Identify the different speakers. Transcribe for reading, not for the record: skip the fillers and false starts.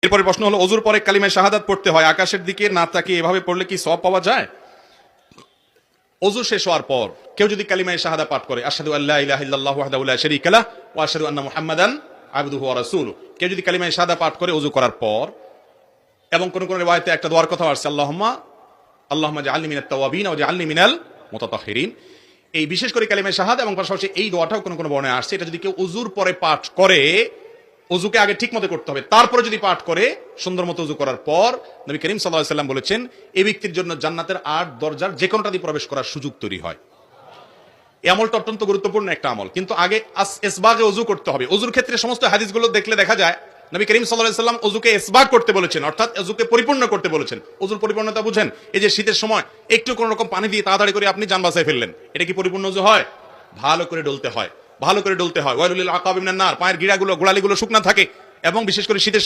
Speaker 1: এরপরে প্রশ্ন হলো, ওযুর পরে কালিমায়ে শাহাদাত পড়তে হয়, আকাশের দিকে না তাকিয়ে এভাবে পড়লে কি সওয়াব পাওয়া যায়? ওযু শেষ হওয়ার পর কেউ যদি কালিমায়ে শাহাদা পাঠ করে, আশহাদু আল্লা ইলাহা ইল্লাল্লাহু ওয়াহদাহু লা শারীকা লাহু ওয়া আশহাদু আন্না মুহাম্মাদান আবদুহু ওয়া রাসূলুহু, কেউ যদি কালিমায়ে শাহাদা পাঠ করে ওযু করার পর, এবং কোন কোন রিওয়ায়াতে একটা দোয়ার কথা আছে, আল্লাহুম্মা জাআলনি মিনাত তাওয়াবিন ওয়া জাআলনি মিনাল মুতাতাহহিরিন। এই বিশেষ করে কালিমায়ে শাহাদা এবং পাশাপাশি এই দোয়াটাও কোন কোন বর্ণনায় আসছে, এটা যদি কেউ ওযুর পরে পাঠ করে, ওযুকে আগে ঠিক মতো করতে হবে, তারপরে যদি পাঠ করে সুন্দর মতো ওযু করার পর, নবী করিম সাল্লাল্লাহু আলাইহি সাল্লাম বলেছেন এই ব্যক্তির জন্য জান্নাতের 8 দরজার যে কোনোটা দিয়ে প্রবেশ করার সুযোগ তৈরি হয়। এই আমলটা অত্যন্ত গুরুত্বপূর্ণ একটা আমল, কিন্তু আগে ইসবাগে ওযু করতে হবে। ওযুর ক্ষেত্রে সমস্ত হাদিসগুলো দেখলে দেখা যায় নবী করিম সাল্লাল্লাহু আলাইহি সাল্লাম ওযুকে ইসবাগ করতে বলেছেন, অর্থাৎ ওযুকে পরিপূর্ণ করতে বলেছেন। ওযুর পরিপূর্ণতা বুঝেন, এই যে শীতের সময় একটু কোন রকম পানি দিয়ে তাড়াতাড়ি করে আপনি জান বাঁচায় ফেললেন, এটা কি পরিপূর্ণ ওযু হয়? ভালো করে ডলতে হয়, ভালো করে ডলতে হয়। ওয়াইলুল লিল আকাবি মিনান নার, পায়ের গিরাগুলো গোড়ালিগুলো শুকনা থাকে, এবং বিশেষ করে শীতের সময়